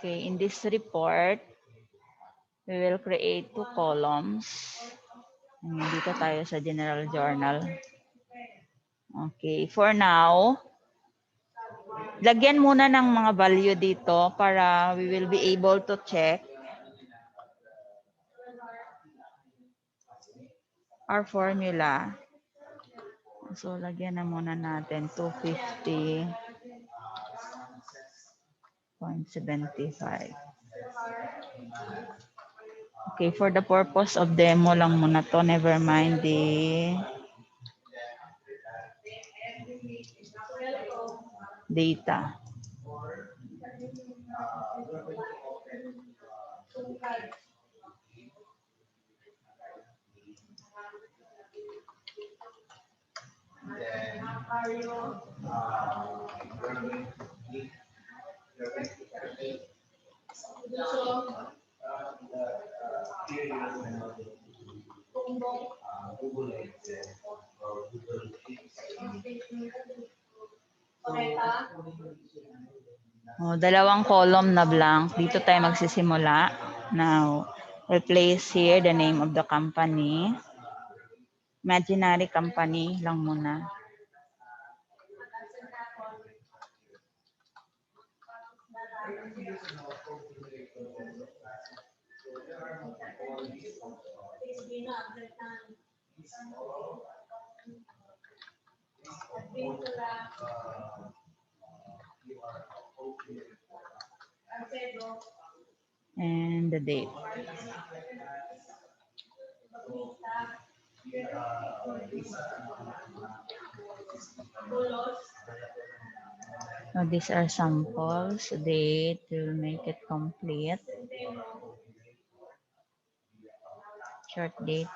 Okay, in this report, we will create 2 columns. Dito tayo sa General Journal. Okay, for now, lagyan muna ng mga value dito para we will be able to check our formula. So, lagyan na muna natin 250.75. Okay, for the purpose of demo lang muna to. Never mind the data. Oh, dalawang column na blank. Dito tayo magsisimula. Now, we'll place here the name of the company. Imaginary company lang muna. And the date. So these are samples. Date to make it complete. Short date.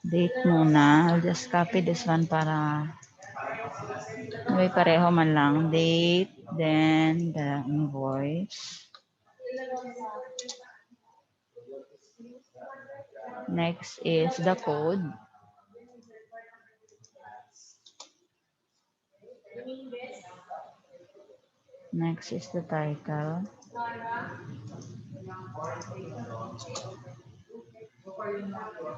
Date muna. I'll just copy this one para may pareho man lang. Date, then the invoice. Next is the code. Next is the title.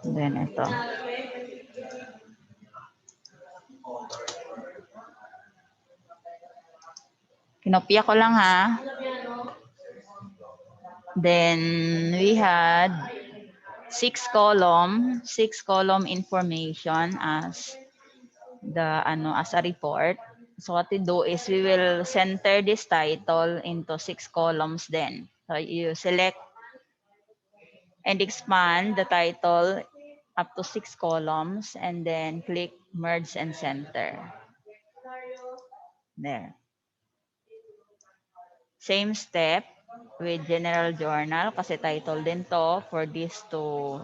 Then ito. Kinopya ko lang ha. Then we had 6 column information as the as a report. So what we do is we will center this title into 6 columns then. So you select and expand the title up to 6 columns and then click merge and center. There. Same step with General Journal kasi title din to. For this to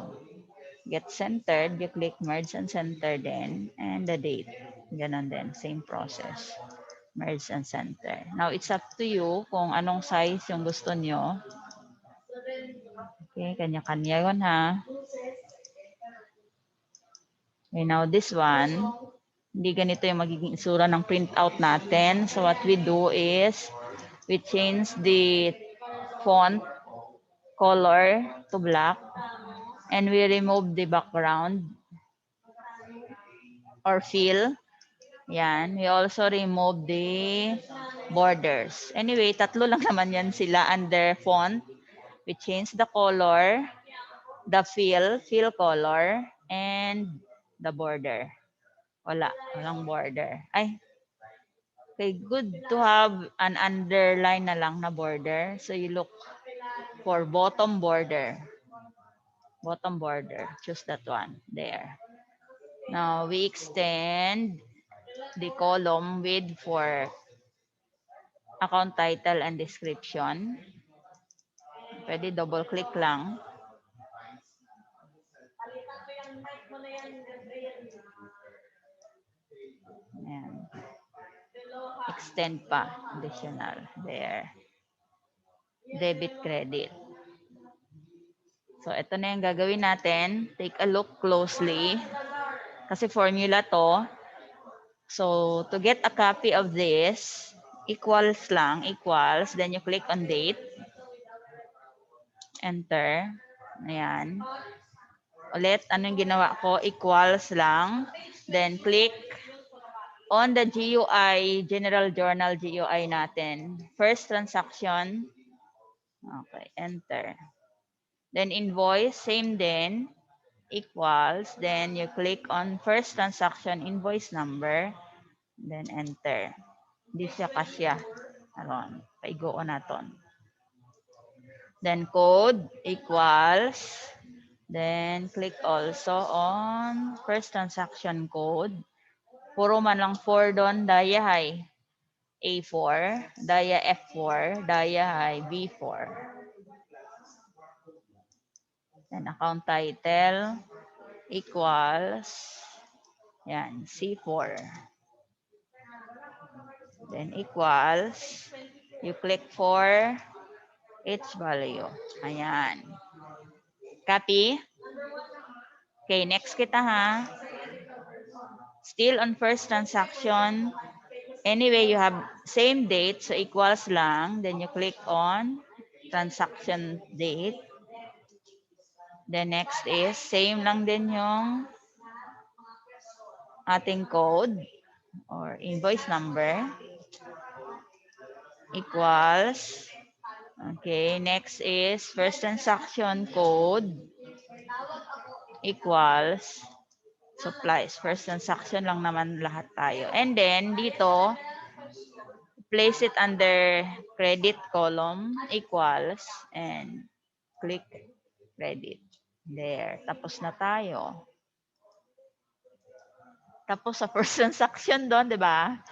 get centered, you click merge and center then and the date. Ganon din, same process. Merge and center. Now, it's up to you kung anong size yung gusto nyo. Okay, kanya-kanya yun ha. Okay, now this one, hindi ganito yung magiging isura ng printout natin. So what we do is, we change the font color to black and we remove the background or fill. Yan. We also remove the borders. Anyway, tatlo lang naman yan sila under font. We change the color, the fill color, and the border. Walang border. Ay, okay, good to have an underline na lang na border. So you look for bottom border. Bottom border. Choose that one. There. Now, we extend the column width for account title and description. Pwede double click lang. Ayan. Extend pa. Additional. There. Debit, credit. So, ito na yung gagawin natin. Take a look closely. Kasi formula to. So, to get a copy of this, equals lang, equals. Then you click on date. Enter. Ayan. Ulit, anong ginawa ko? Equals lang. Then click on the GUI, General Journal GUI natin. First transaction. Okay, enter. Then invoice, same din. Equals. Then you click on first transaction invoice number. Then enter. Di siya kasya. Aron, paigoon naton. Then code equals. Then click also on first transaction code. Puro man lang 4 doon, daya hay A4, daya F4, daya hay B4. Then account title equals, yan, C4. Then equals, you click for each value. Ayan. Copy. Okay, next kita ha. Still on first transaction. Anyway, you have same date, so equals lang. Then you click on transaction date. The next is same lang din yung ating code or invoice number. Equals. Okay, next is first transaction code. Equals. Supplies. First transaction lang naman lahat tayo. And then dito, place it under credit column. Equals. And click credit. There. Tapos na tayo. Tapos sa first transaction doon, di ba?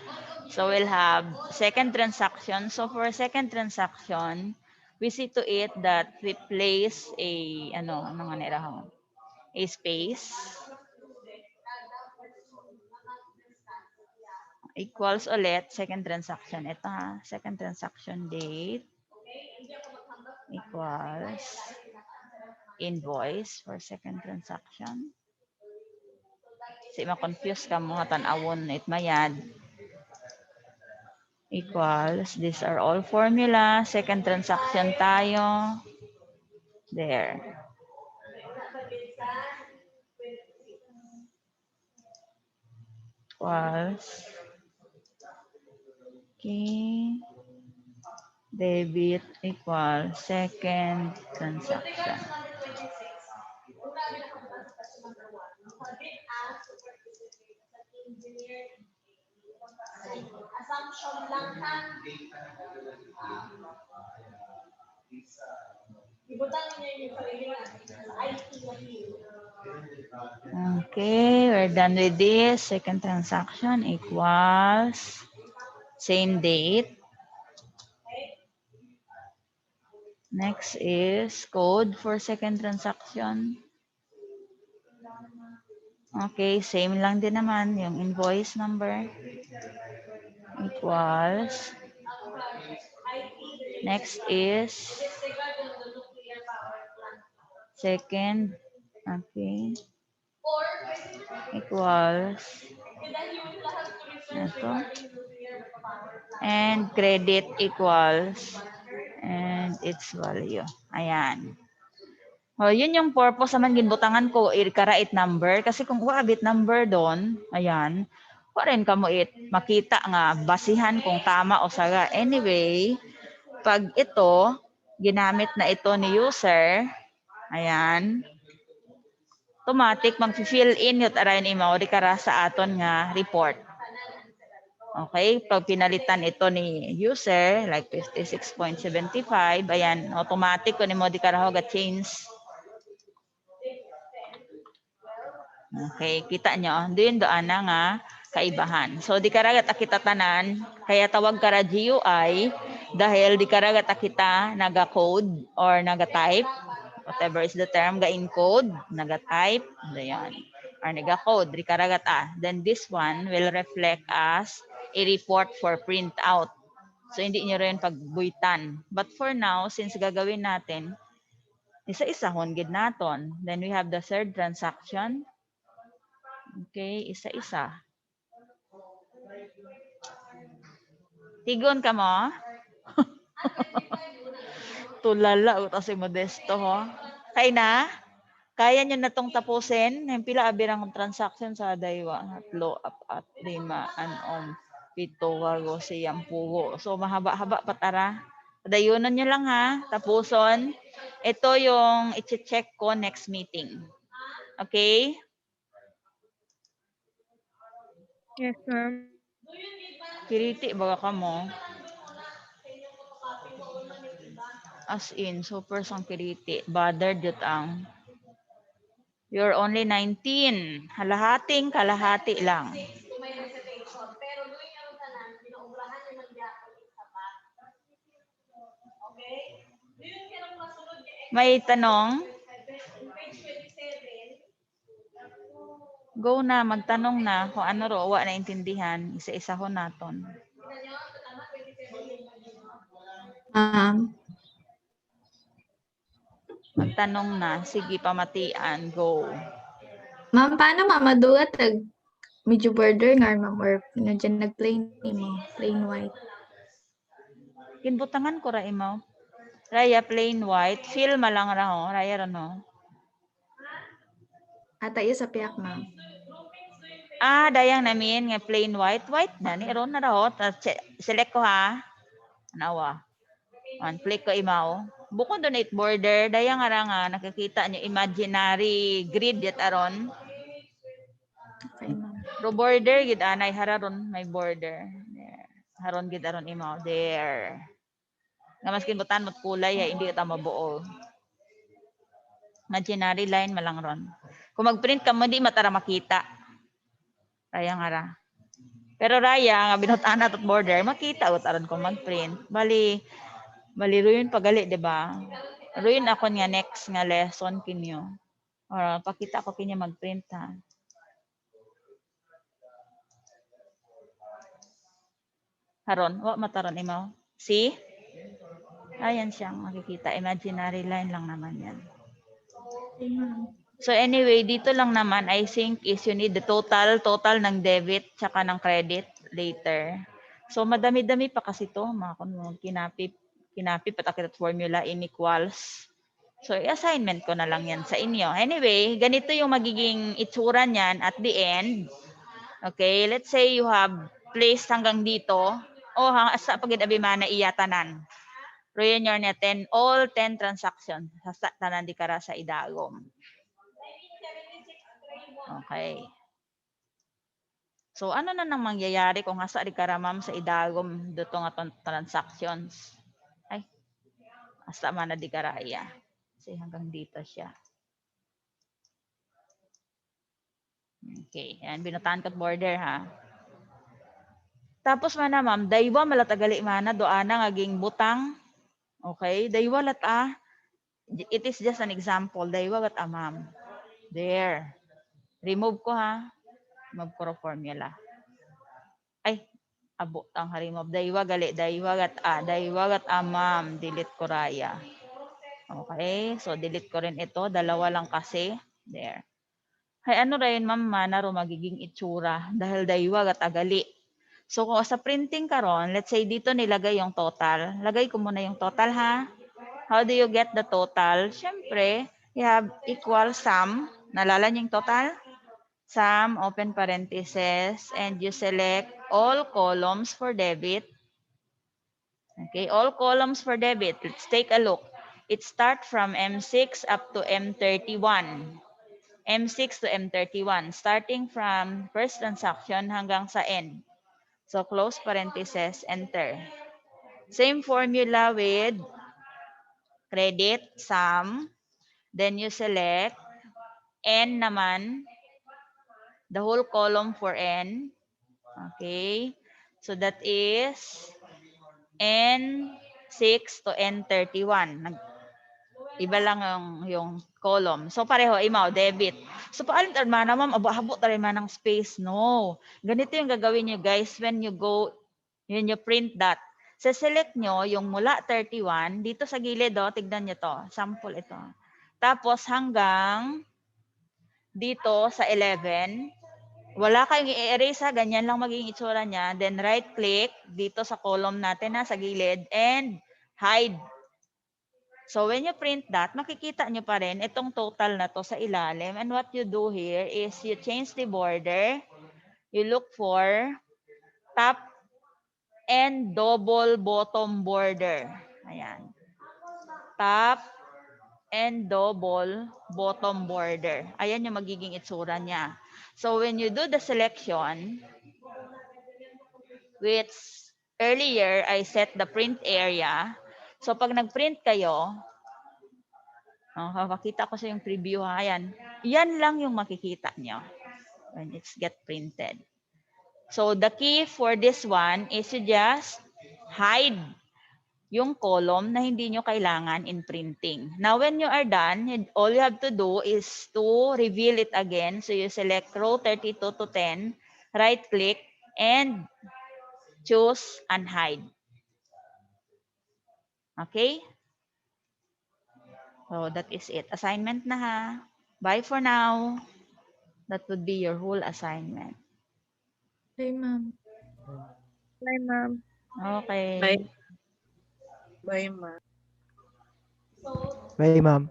So we'll have second transaction. So for second transaction, we see to it that we place a, ano nga nila, a space. Equals ulit, second transaction. Ito ha, second transaction date. Equals invoice for second transaction. Kasi ma-confuse ka mo, tanawon it mayad. Equals, these are all formula. Second transaction tayo. There. Equals. Okay. Debit equals second transaction. Okay, we're done with this. Second transaction equals same date. Next is code for second transaction. Okay, same lang din naman yung invoice number. Equals. Next is second. Okay. Equals. Ito. And credit equals. And its value. Ayan. O, yun yung purpose naman ginbutangan ko, i-karait number. Kasi kung wabit number doon, ayan, pa rin ka mo makita nga basihan kung tama o saga. Anyway, pag ito, ginamit na ito ni user, ayan, automatic mag-fill in yun aray ni mo, di kara sa aton nga report. Okay, pag pinalitan ito ni user, like 56.75, ayan, automatic ko ni mo di kara ho ga change. Okay, kita nyo, doon na nga kaibahan. So di karagat kita tanan, kaya tawag kara GUI dahil di karagat kita naga-code or naga-type, whatever is the term, ga-encode, naga-type, dayan, or naga-code, di karagat Then this one will reflect as a report for printout. So hindi nyo rin pagbuitan. But for now, since gagawin natin, isa-isa hongid naton. Then we have the third transaction. Okay, isa-isa. Tigon ka mo? Tulala uta si Modesto ho. Kay na? Kaya niyo na tong tapusin? Yung pila abirang transaction sa daywa, hatlo, apat, lima, anom, pito, wago, siyam, pugo. So mahaba-haba patara. Dayunan niyo lang ha, tapuson. Ito yung i-check ko next meeting. Okay? Yes, ma'am. Kiriti baga ka mo. As in, super sang kiriti. Bothered yut ang. You're only 19. Halahating kalahati lang. May tanong? Go na, magtanong na kung ano ro, wa naintindihan. Isa-isa ho naton. Magtanong na. Sige, pamatian. Go. Ma'am, paano mamadugat medyo border nga ma'am or nandiyan nag-plain mo, plain white. Kinbutangan ko ra imaw. Raya plain white. Feel malang ra ho. Raya ra no. Ata iyo sa piyak ma'am. Dayang namin nga plain white. White na. Ni ron na ra ho. Select ko ha. Nawa. Click ko imaw. Bukod doon 8 border, dayang nga ra nga nakikita nyo imaginary grid yat aron. Okay, ma'am. Ro border gid anay hararon may border. There. Haron gid aron imaw. There. Nga maskin butan mo kulay ya hindi ta mabuo. Imaginary line malang ron. Kung mag-print ka mo di matara makita. Raya nga ra. Pero raya nga binutan at border makita ut aron kung mag-print. Bali ruin pagali, di ba? Ruin ako nga next nga lesson kinyo. Or pakita ko kinyo mag-print ha. Haron, wa mataron imaw. See? Ayan siyang makikita. Imaginary line lang naman yan. Okay, ma'am. So anyway, dito lang naman, I think is you need the total ng debit tsaka ng credit later. So madami-dami pa kasi to, mga kung kinapip patakit formula inequals. So i-assignment ko na lang yan sa inyo. Anyway, ganito yung magiging itsura niyan at the end. Okay, let's say you have placed hanggang dito. Sa pagid-abimana iyatanan. Royan your net all 10 transactions. Sa tanan di kara sa idagom. Okay. So ano na nang mangyayari kung hasa di karamam sa idagom dito nga transactions? Ay, hasta man na di karaya. Kasi hanggang dito siya. Okay, yan binutan kat border ha. Tapos man na ma'am, daywa malatagali mana doana ngaging butang. Okay, daywa lat It is just an example. Daywa lat ma'am. There. Remove ko ha. Remove ko formula. Ay, abo ang remove. Daywa gali. Daywa gat ma'am. Delete ko raya. Okay, so delete ko rin ito. Dalawa lang kasi. There. Hay ano rin ma'am manaro magiging itsura dahil daywa gat agali. So kung sa printing karon, let's say dito nilagay yung total. Lagay ko muna yung total ha. How do you get the total? Siyempre, you have equal sum. Nalala niyo yung total? Sum, open parentheses, and you select all columns for debit. Okay, all columns for debit. Let's take a look. It starts from M6 up to M31. M6 to M31, starting from first transaction hanggang sa end. So close parentheses, enter. Same formula with credit, sum. Then you select N naman. the whole column for n. Okay? So that is N6 to N31. Iba lang yung column. So pareho, imaw, debit. So paano mana ma'am, abo tayo man ng space. No. Ganito yung gagawin nyo guys when you print that. Select nyo yung mula 31, dito sa gilid, tignan nyo to. Sample ito. Tapos hanggang dito sa 11, wala kayong i-erase ha, ganyan lang magiging itsura niya. Then right click dito sa column natin sa gilid and hide. So when you print that, makikita nyo pa rin itong total na to sa ilalim. And what you do here is you change the border. You look for top and double bottom border. Ayan. Top and double bottom border. Ayan yung magiging itsura niya. So when you do the selection, which earlier I set the print area. So pag nag-print kayo, makita ko sa yung preview ha, yan lang yung makikita nyo when it's get printed. So the key for this one is you just hide yung column na hindi nyo kailangan in printing. Now when you are done, all you have to do is to reveal it again. So you select row 32 to 10, right click, and choose unhide. Okay? So that is it. Assignment na ha. Bye for now. That would be your whole assignment. Okay, ma'am. Bye, ma'am. Okay. Bye. Bye, ma'am. Bye, ma'am.